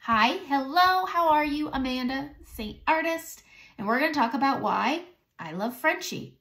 Hi, hello, how are you? Amanda, Seint Artist, and we're going to talk about why I love Frenchie.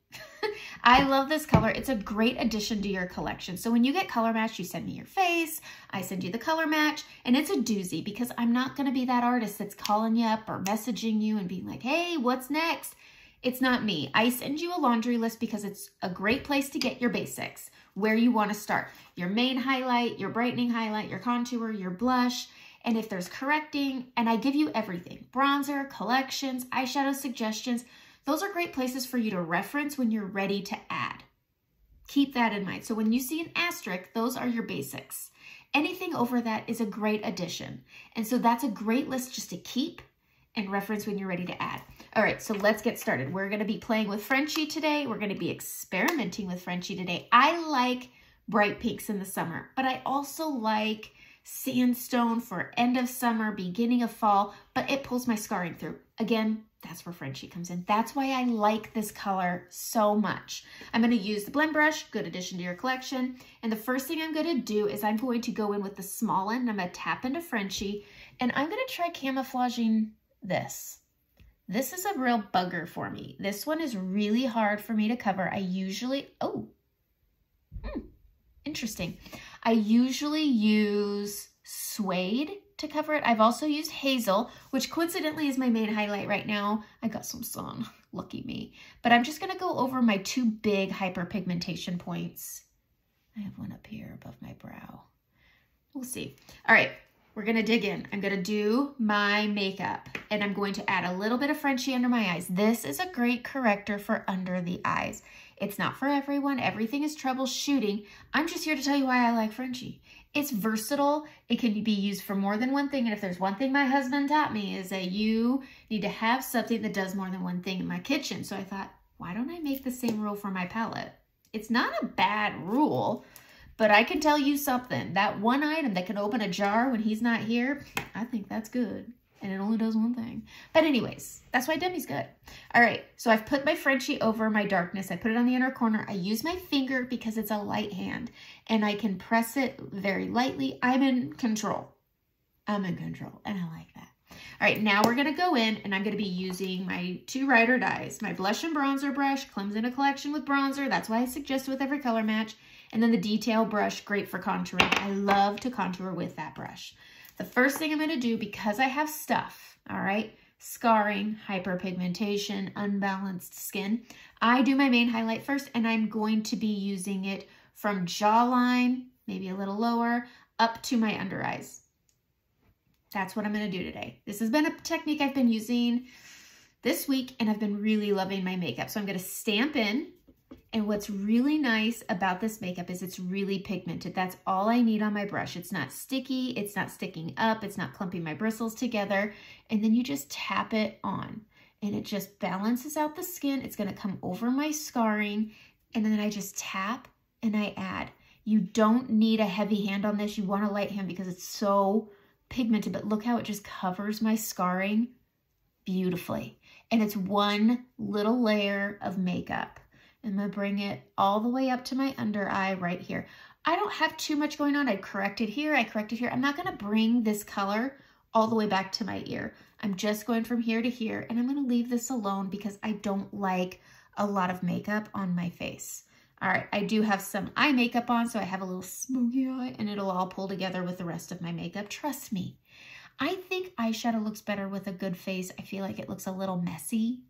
I love this color. It's a great addition to your collection. So when you get color match, you send me your face, I send you the color match, and it's a doozy because I'm not going to be that artist that's calling you up or messaging you and being like, hey, what's next? It's not me. I send you a laundry list because it's a great place to get your basics, where you want to start. Your main highlight, your brightening highlight, your contour, your blush, and if there's correcting, and I give you everything. Bronzer, collections, eyeshadow suggestions. Those are great places for you to reference when you're ready to add. Keep that in mind. So when you see an asterisk, those are your basics. Anything over that is a great addition. And so that's a great list just to keep and reference when you're ready to add. All right, so let's get started. We're gonna be playing with Frenchie today. We're gonna be experimenting with Frenchie today. I like bright pinks in the summer, but I also like sandstone for end of summer, beginning of fall, but it pulls my scarring through. Again, that's where Frenchie comes in. That's why I like this color so much. I'm going to use the blend brush, good addition to your collection. And the first thing I'm going to do is I'm going to go in with the small end. I'm going to tap into Frenchie, and I'm going to try camouflaging this. This is a real bugger for me. This one is really hard for me to cover. I usually, interesting. I usually use suede to cover it. I've also used hazel, which coincidentally is my main highlight right now. I got some sun, lucky me. But I'm just gonna go over my two big hyperpigmentation points. I have one up here above my brow. We'll see. All right, we're gonna dig in. I'm gonna do my makeup and I'm going to add a little bit of Frenchie under my eyes. This is a great corrector for under the eyes. It's not for everyone. Everything is troubleshooting. I'm just here to tell you why I like Frenchie. It's versatile. It can be used for more than one thing. And if there's one thing my husband taught me is that you need to have something that does more than one thing in my kitchen. So I thought, why don't I make the same rule for my palette? It's not a bad rule, but I can tell you something. That one item that can open a jar when he's not here, I think that's good. And it only does one thing. But anyways, that's why Demi's good. All right, so I've put my Frenchie over my darkness. I put it on the inner corner. I use my finger because it's a light hand and I can press it very lightly. I'm in control. I'm in control and I like that. All right, now we're gonna go in and I'm gonna be using my two Ride or Dies, my blush and bronzer brush, comes in a collection with bronzer. That's why I suggest with every color match. And then the detail brush, great for contouring. I love to contour with that brush. The first thing I'm going to do, because I have stuff, all right, scarring, hyperpigmentation, unbalanced skin, I do my main highlight first, and I'm going to be using it from jawline, maybe a little lower, up to my under eyes. That's what I'm going to do today. This has been a technique I've been using this week, and I've been really loving my makeup. So I'm going to stamp in. And what's really nice about this makeup is it's really pigmented. That's all I need on my brush. It's not sticky, it's not sticking up, it's not clumping my bristles together. And then you just tap it on and it just balances out the skin. It's gonna come over my scarring and then I just tap and I add. You don't need a heavy hand on this. You want a light hand because it's so pigmented, but look how it just covers my scarring beautifully. And it's one little layer of makeup. I'm gonna bring it all the way up to my under eye right here. I don't have too much going on. I corrected here, I corrected here. I'm not gonna bring this color all the way back to my ear. I'm just going from here to here and I'm gonna leave this alone because I don't like a lot of makeup on my face. All right, I do have some eye makeup on, so I have a little smoky eye and it'll all pull together with the rest of my makeup. Trust me. I think eyeshadow looks better with a good face. I feel like it looks a little messy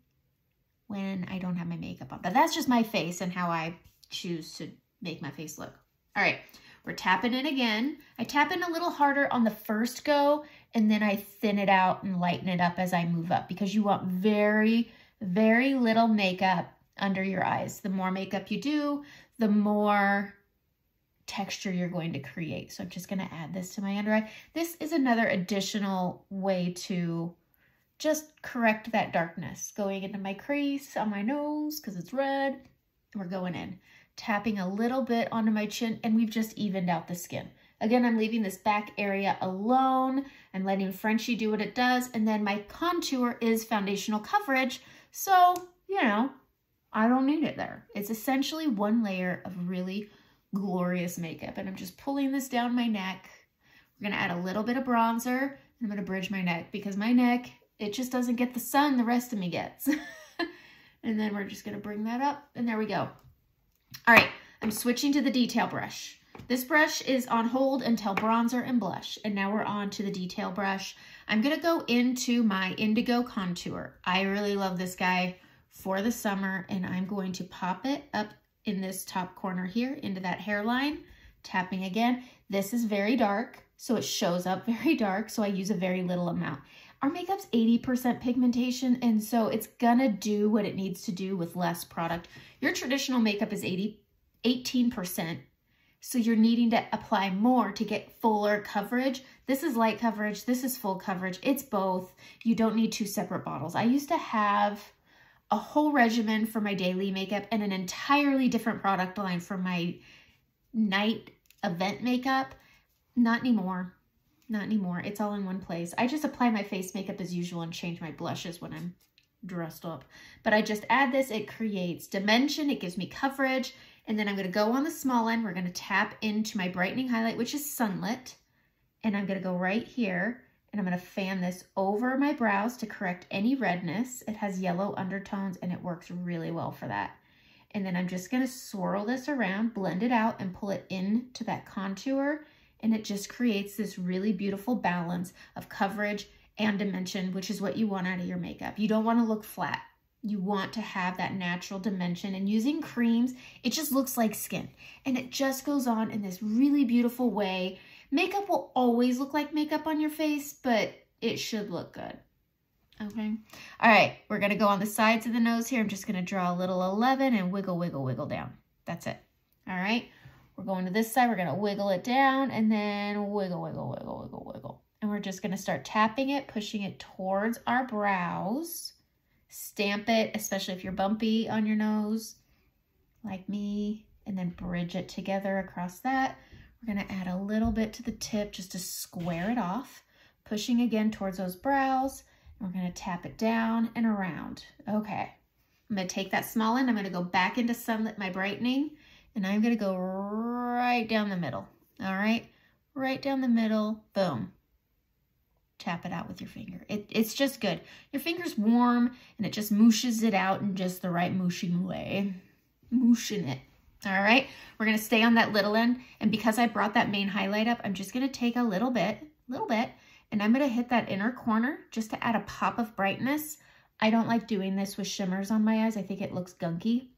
when I don't have my makeup on. But that's just my face and how I choose to make my face look. All right, we're tapping in again. I tap in a little harder on the first go, and then I thin it out and lighten it up as I move up because you want very, very little makeup under your eyes. The more makeup you do, the more texture you're going to create. So I'm just gonna add this to my under eye. This is another additional way to just correct that darkness. Going into my crease on my nose because it's red. And we're going in. Tapping a little bit onto my chin and we've just evened out the skin. Again, I'm leaving this back area alone. I'm letting Frenchie do what it does. And then my contour is foundational coverage. So, you know, I don't need it there. It's essentially one layer of really glorious makeup. And I'm just pulling this down my neck. We're gonna add a little bit of bronzer. I'm gonna bridge my neck because my neck, it just doesn't get the sun the rest of me gets. And then we're just gonna bring that up, and there we go. All right, I'm switching to the detail brush. This brush is on hold until bronzer and blush, and now we're on to the detail brush. I'm gonna go into my Indigo Contour. I really love this guy for the summer, and I'm going to pop it up in this top corner here into that hairline, tapping again. This is very dark, so it shows up very dark, so I use a very little amount. Our makeup's 80% pigmentation, and so it's gonna do what it needs to do with less product. Your traditional makeup is 18%, so you're needing to apply more to get fuller coverage. This is light coverage, this is full coverage. It's both. You don't need two separate bottles. I used to have a whole regimen for my daily makeup and an entirely different product line for my night event makeup. Not anymore. Not anymore. It's all in one place. I just apply my face makeup as usual and change my blushes when I'm dressed up. But I just add this. It creates dimension. It gives me coverage. And then I'm going to go on the small end. We're going to tap into my brightening highlight, which is Sunlit. And I'm going to go right here. And I'm going to fan this over my brows to correct any redness. It has yellow undertones and it works really well for that. And then I'm just going to swirl this around, blend it out, and pull it into that contour. And it just creates this really beautiful balance of coverage and dimension, which is what you want out of your makeup. You don't want to look flat. You want to have that natural dimension. And using creams, it just looks like skin. And it just goes on in this really beautiful way. Makeup will always look like makeup on your face, but it should look good. Okay. All right. We're going to go on the sides of the nose here. I'm just going to draw a little 11 and wiggle, wiggle, wiggle down. That's it. All right. We're going to this side. We're going to wiggle it down and then wiggle, wiggle, wiggle, wiggle, wiggle. And we're just going to start tapping it, pushing it towards our brows. Stamp it, especially if you're bumpy on your nose, like me, and then bridge it together across that. We're going to add a little bit to the tip just to square it off, pushing again towards those brows. And we're going to tap it down and around. Okay. I'm going to take that small end. I'm going to go back into Sunlit, my brightening. And I'm going to go right down the middle. All right. Right down the middle. Boom. Tap it out with your finger. It's just good. Your finger's warm and it just mooshes it out in just the right mooshing way. Mooshing it. All right. We're going to stay on that little end. And because I brought that main highlight up, I'm just going to take a little bit, and I'm going to hit that inner corner just to add a pop of brightness. I don't like doing this with shimmers on my eyes. I think it looks gunky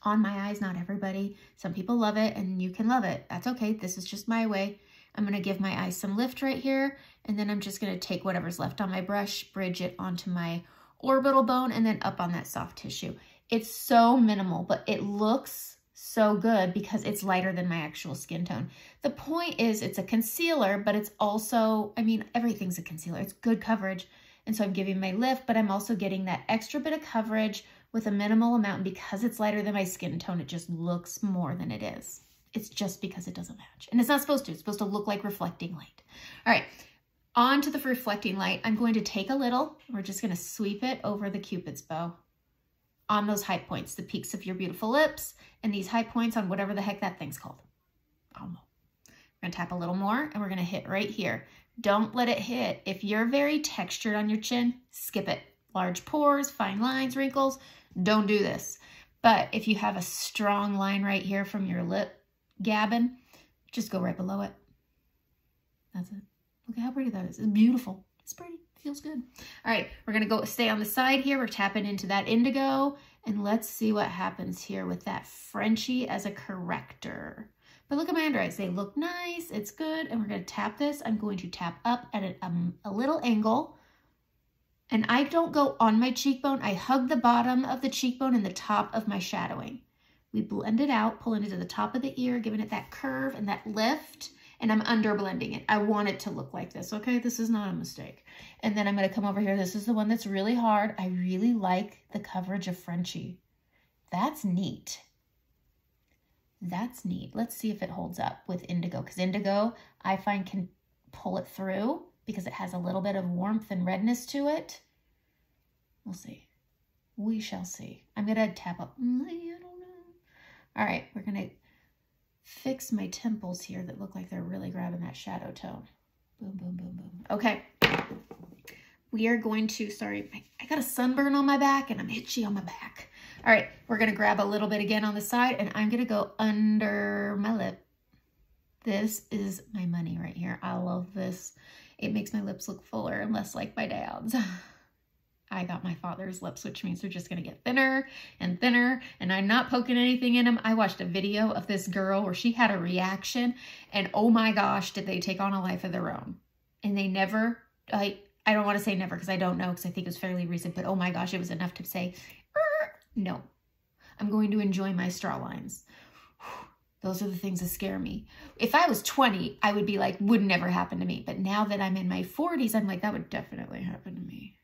on my eyes. Not everybody. Some people love it and you can love it. That's okay. This is just my way. I'm going to give my eyes some lift right here. And then I'm just going to take whatever's left on my brush, bridge it onto my orbital bone, and then up on that soft tissue. It's so minimal, but it looks so good because it's lighter than my actual skin tone. The point is it's a concealer, but it's also, I mean, everything's a concealer. It's good coverage. And so I'm giving my lift, but I'm also getting that extra bit of coverage with a minimal amount. And because it's lighter than my skin tone, it just looks more than it is. It's just because it doesn't match. And it's not supposed to. It's supposed to look like reflecting light. All right, on to the reflecting light. I'm going to take a little, we're just going to sweep it over the Cupid's bow on those high points, the peaks of your beautiful lips, and these high points on whatever the heck that thing's called. I don't know. We're going to tap a little more, and we're going to hit right here. Don't let it hit. If you're very textured on your chin, skip it. Large pores, fine lines, wrinkles, don't do this. But if you have a strong line right here from your lip gabbing, just go right below it. That's it. Look at how pretty that is. It's beautiful. It's pretty. Feels good. All right, we're going to go stay on the side here. We're tapping into that indigo, and let's see what happens here with that Frenchie as a corrector. But look at my under eyes. They look nice. It's good. And we're going to tap this. I'm going to tap up at a little angle. And I don't go on my cheekbone. I hug the bottom of the cheekbone and the top of my shadowing. We blend it out, pulling it to the top of the ear, giving it that curve and that lift. And I'm under blending it. I want it to look like this, okay? This is not a mistake. And then I'm going to come over here. This is the one that's really hard. I really like the coverage of Frenchie. That's neat. That's neat. Let's see if it holds up with indigo, because indigo, I find, can pull it through because it has a little bit of warmth and redness to it. We'll see. We shall see. I'm going to tap up. I don't know. All right, we're going to fix my temples here that look like they're really grabbing that shadow tone. Boom, boom, boom, boom. Okay, we are going to, sorry, I got a sunburn on my back and I'm itchy on my back. All right, we're gonna grab a little bit again on the side and I'm gonna go under my lip. This is my money right here. I love this. It makes my lips look fuller and less like my dad's. I got my father's lips, which means they're just gonna get thinner and thinner, and I'm not poking anything in them. I watched a video of this girl where she had a reaction, and oh my gosh, did they take on a life of their own. And they never, I don't wanna say never because I don't know, because I think it was fairly recent, but oh my gosh, it was enough to say, no, I'm going to enjoy my straw lines. Those are the things that scare me. If I was 20, I would be like, would never happen to me. But now that I'm in my 40s, I'm like, that would definitely happen to me.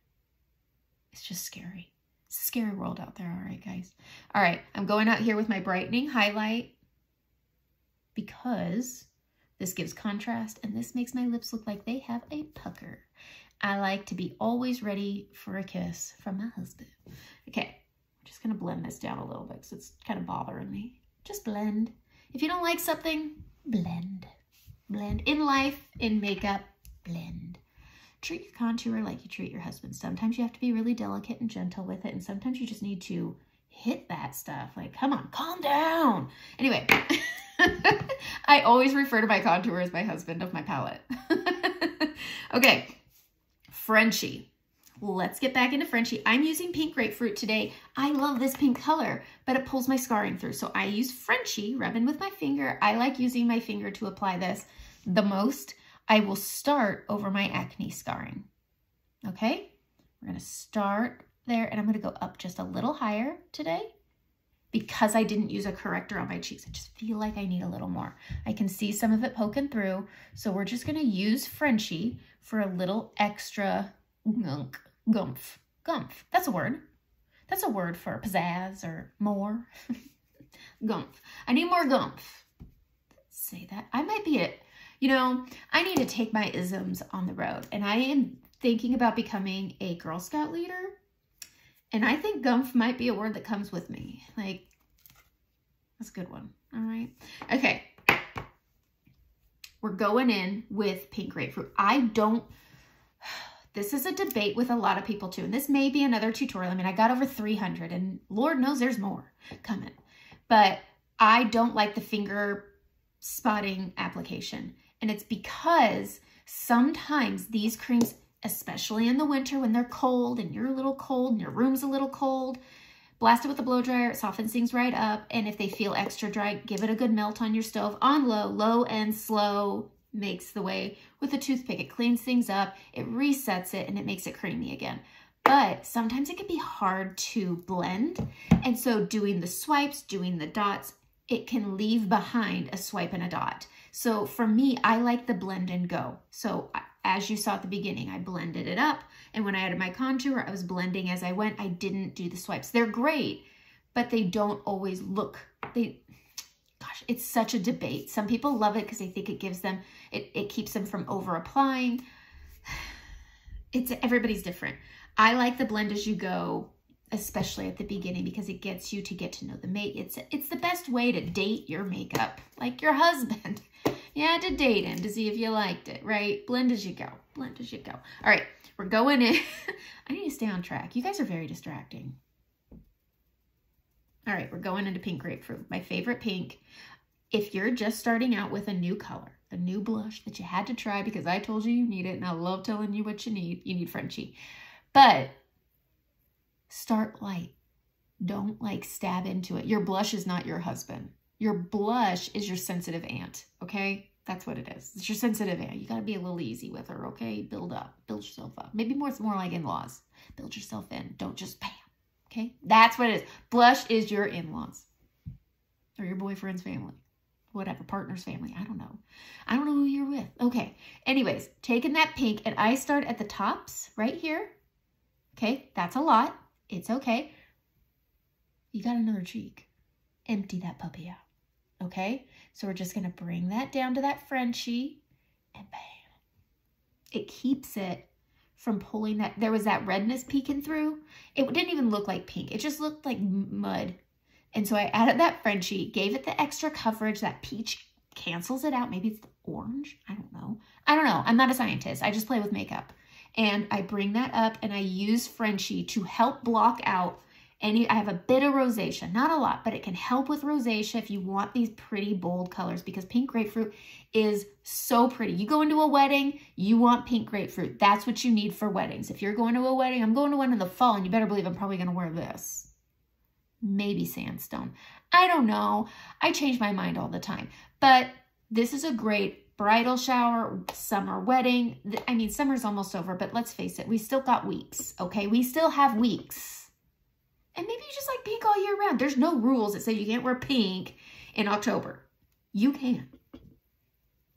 It's just scary. It's a scary world out there. All right, guys. All right, I'm going out here with my brightening highlight because this gives contrast and this makes my lips look like they have a pucker. I like to be always ready for a kiss from my husband. Okay, I'm just gonna blend this down a little bit because it's kind of bothering me. Just blend. If you don't like something, blend. Blend. In life, in makeup, blend. Treat your contour like you treat your husband. Sometimes you have to be really delicate and gentle with it, and sometimes you just need to hit that stuff. Like, come on, calm down. Anyway, I always refer to my contour as my husband of my palette. Okay, Frenchie. Let's get back into Frenchie. I'm using pink grapefruit today. I love this pink color, but it pulls my scarring through. So I use Frenchie, rubbing with my finger. I like using my finger to apply this the most. I will start over my acne scarring. Okay, we're gonna start there and I'm gonna go up just a little higher today because I didn't use a corrector on my cheeks. I just feel like I need a little more. I can see some of it poking through. So we're just gonna use Frenchie for a little extra gumph. That's a word. That's a word for pizzazz or more. Gumph. I need more gumph. Let's say that. I might be it. You know, I need to take my isms on the road, and I am thinking about becoming a Girl Scout leader, and I think gumph might be a word that comes with me. Like, that's a good one. All right. Okay. We're going in with pink grapefruit. This is a debate with a lot of people too, and this may be another tutorial. I mean, I got over 300, and Lord knows there's more coming, but I don't like the finger spotting application. And it's because sometimes these creams, especially in the winter when they're cold and you're a little cold and your room's a little cold, blast it with a blow dryer, it softens things right up. And if they feel extra dry, give it a good melt on your stove on low. Low and slow makes the way with a toothpick. It cleans things up, it resets it, and it makes it creamy again. But sometimes it can be hard to blend. And so doing the swipes, doing the dots, it can leave behind a swipe and a dot. So for me, I like the blend and go. So as you saw at the beginning, I blended it up. And when I added my contour, I was blending as I went. I didn't do the swipes. They're great, but they don't always look, gosh, it's such a debate. Some people love it because they think it gives them, it keeps them from over applying. Everybody's different. I like the blend as you go, especially at the beginning, because it gets you to get to know the mate. It's the best way to date your makeup, like your husband. You had to date him to see if you liked it, right? Blend as you go, blend as you go. All right, we're going in. I need to stay on track. You guys are very distracting. All right, we're going into pink grapefruit, my favorite pink. If you're just starting out with a new color, a new blush that you had to try because I told you you need it, and I love telling you what you need Frenchie. But start light. Don't like stab into it. Your blush is not your husband. Your blush is your sensitive aunt, okay? That's what it is. It's your sensitive aunt. You got to be a little easy with her, okay? Build up. Build yourself up. Maybe more like in-laws. Build yourself in. Don't just bam, okay? That's what it is. Blush is your in-laws or your boyfriend's family. Whatever, partner's family. I don't know. I don't know who you're with. Okay. Anyways, taking that pink, and I start at the tops right here. Okay, that's a lot. It's okay. You got another cheek. Empty that puppy out. Okay, so we're just going to bring that down to that Frenchie, and bam. It keeps it from pulling that. There was that redness peeking through. It didn't even look like pink. It just looked like mud. And so I added that Frenchie, gave it the extra coverage. That peach cancels it out. Maybe it's the orange. I don't know. I'm not a scientist. I just play with makeup. And I bring that up and I use Frenchie to help block out I have a bit of rosacea, not a lot, but it can help with rosacea if you want these pretty bold colors, because pink grapefruit is so pretty. You go into a wedding, you want pink grapefruit. That's what you need for weddings. If you're going to a wedding, I'm going to one in the fall, and you better believe I'm probably going to wear this. Maybe sandstone. I don't know. I change my mind all the time. But this is a great bridal shower, summer wedding. I mean, summer's almost over, but let's face it, we still got weeks, okay? We still have weeks. And maybe you just like pink all year round. There's no rules that say you can't wear pink in October. You can.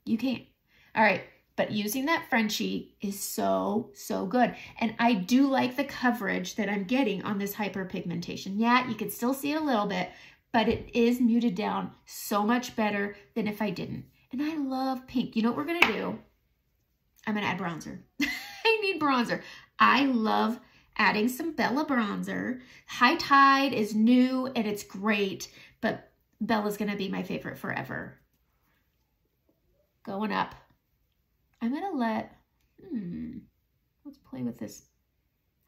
You can. All right. But using that Frenchie is so, so good. And I do like the coverage that I'm getting on this hyperpigmentation. Yeah, you can still see it a little bit, but it is muted down so much better than if I didn't. And I love pink. You know what we're going to do? I'm going to add bronzer. I need bronzer. I love adding some Bella bronzer. High Tide is new and it's great, but Bella's gonna be my favorite forever. Going up. I'm gonna let's play with this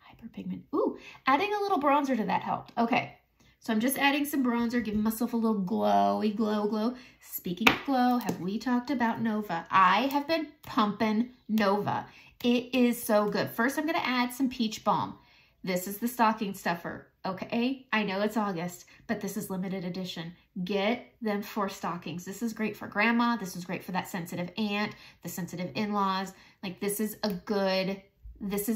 hyperpigment. Ooh, adding a little bronzer to that helped. Okay, so I'm just adding some bronzer, giving myself a little glowy glow. Speaking of glow, have we talked about Nova? I have been pumping Nova. It is so good. First, I'm going to add some peach balm. This is the stocking stuffer, okay? I know it's August, but this is limited edition. Get them for stockings. This is great for grandma. This is great for that sensitive aunt, the sensitive in-laws. Like, this is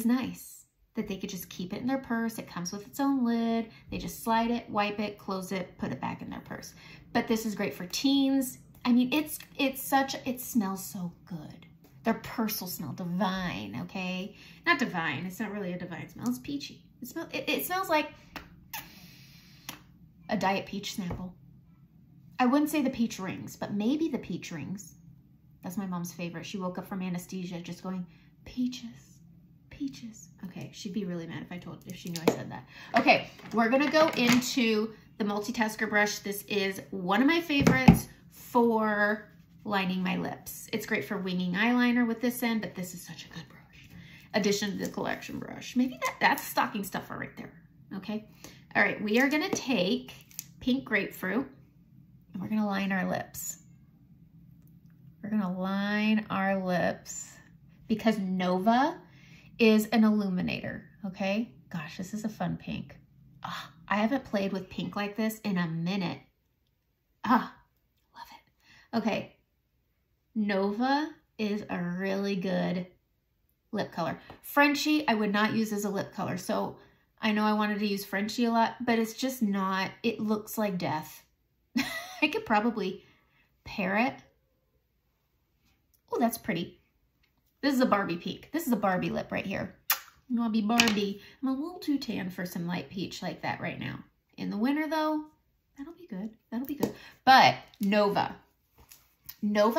nice that they could just keep it in their purse. It comes with its own lid. They just slide it, wipe it, close it, put it back in their purse. But this is great for teens. I mean, it smells so good. Their purse will smell divine, okay? Not divine. It's not really a divine smell. It's peachy. It smells like a Diet Peach Snapple. I wouldn't say the peach rings, but maybe the peach rings. That's my mom's favorite. She woke up from anesthesia just going, peaches, peaches. Okay, she'd be really mad if she knew I said that. Okay, we're gonna go into the multitasker brush. This is one of my favorites for lining my lips. It's great for winging eyeliner with this end, but this is such a good brush. Addition to the collection brush. Maybe that's stocking stuffer right there, okay? All right, we are gonna take pink grapefruit and we're gonna line our lips. We're gonna line our lips because Nova is an illuminator, okay? Gosh, this is a fun pink. Oh, I haven't played with pink like this in a minute. Ah, love it. Okay. Nova is a really good lip color. Frenchie, I would not use as a lip color. So I know I wanted to use Frenchie a lot, but it's just not. It looks like death. I could probably pair it. Oh, that's pretty. This is a Barbie pink. This is a Barbie lip right here. I want to be Barbie. I'm a little too tan for some light peach like that right now. In the winter though, that'll be good. That'll be good. But Nova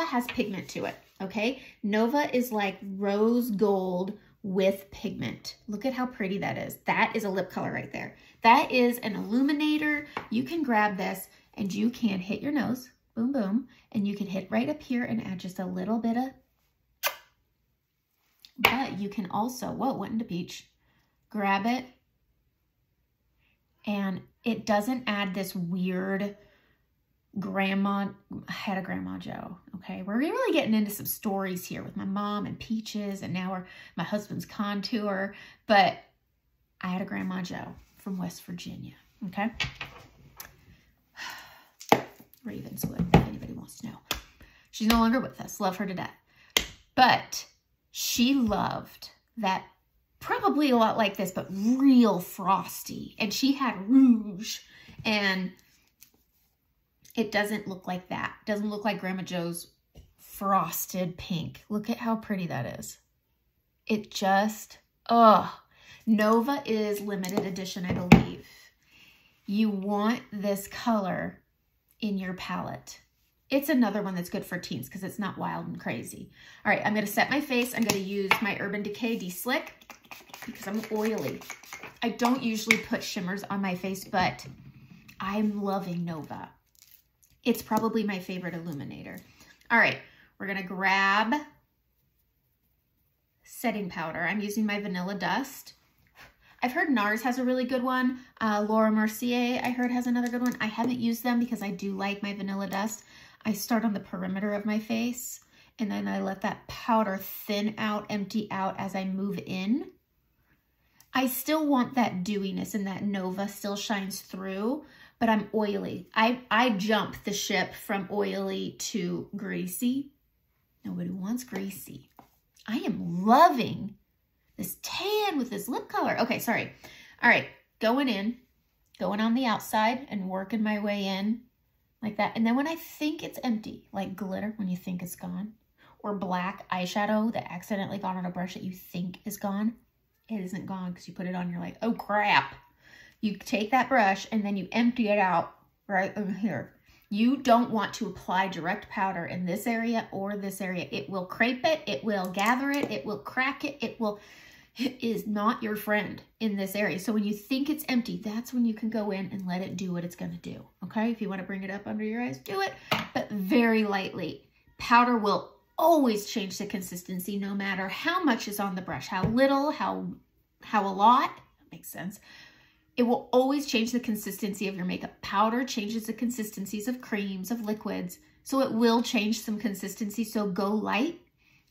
has pigment to it, okay? Nova is like rose gold with pigment. Look at how pretty that is. That is a lip color right there. That is an illuminator. You can grab this and you can hit your nose, boom, boom, and you can hit right up here and add just a little bit of, but you can also, whoa, went into peach, grab it, and it doesn't add this weird I had a Grandma Joe, okay? We're really getting into some stories here with my mom and peaches, and now my husband's contour, but I had a Grandma Joe from West Virginia, okay? Ravenswood, if anybody wants to know. She's no longer with us. Love her to death. But she loved that, probably a lot like this, but real frosty. And she had rouge, and it doesn't look like that. It doesn't look like Grandma Joe's frosted pink. Look at how pretty that is. It just, oh. Nova is limited edition, I believe. You want this color in your palette. It's another one that's good for teens because it's not wild and crazy. All right, I'm going to set my face. I'm going to use my Urban Decay De-Slick because I'm oily. I don't usually put shimmers on my face, but I'm loving Nova. It's probably my favorite illuminator. All right, we're going to grab setting powder. I'm using my Vanilla Dust. I've heard NARS has a really good one. Laura Mercier, I heard, has another good one. I haven't used them because I do like my Vanilla Dust. I start on the perimeter of my face, and then I let that powder thin out, empty out as I move in. I still want that dewiness, and that Nova still shines through, but I'm oily. I jump the ship from oily to greasy. Nobody wants greasy. I am loving this tan with this lip color. Okay, sorry. All right, going on the outside and working my way in like that. And then when I think it's empty, like glitter, when you think it's gone, or black eyeshadow that accidentally got on a brush that you think is gone, it isn't gone because you put it on, you're like, oh crap. You take that brush and then you empty it out right over here. You don't want to apply direct powder in this area or this area. It will crepe it, it will gather it, it will crack it, it is not your friend in this area. So when you think it's empty, that's when you can go in and let it do what it's gonna do, okay? If you wanna bring it up under your eyes, do it, but very lightly. Powder will always change the consistency no matter how much is on the brush, how little, how a lot, that makes sense. It will always change the consistency of your makeup. Powder changes the consistencies of creams, of liquids, so it will change some consistency, so go light,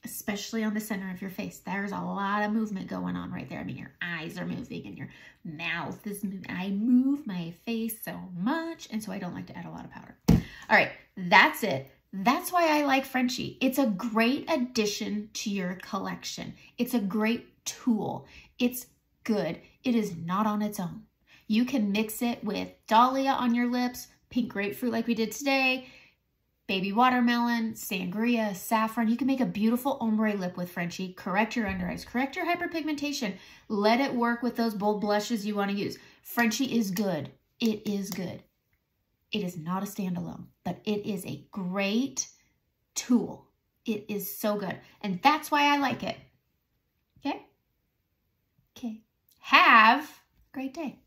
especially on the center of your face. There's a lot of movement going on right there. I mean, your eyes are moving and your mouth is moving. I move my face so much, and so I don't like to add a lot of powder. All right, that's it. That's why I like Frenchie. It's a great addition to your collection. It's a great tool. It's good. It is not on its own. You can mix it with Dahlia on your lips, pink grapefruit like we did today, baby watermelon, sangria, saffron. You can make a beautiful ombre lip with Frenchie. Correct your under eyes, correct your hyperpigmentation. Let it work with those bold blushes you want to use. Frenchie is good. It is good. It is not a standalone, but it is a great tool. It is so good. And that's why I like it. Okay? Okay. Have a great day.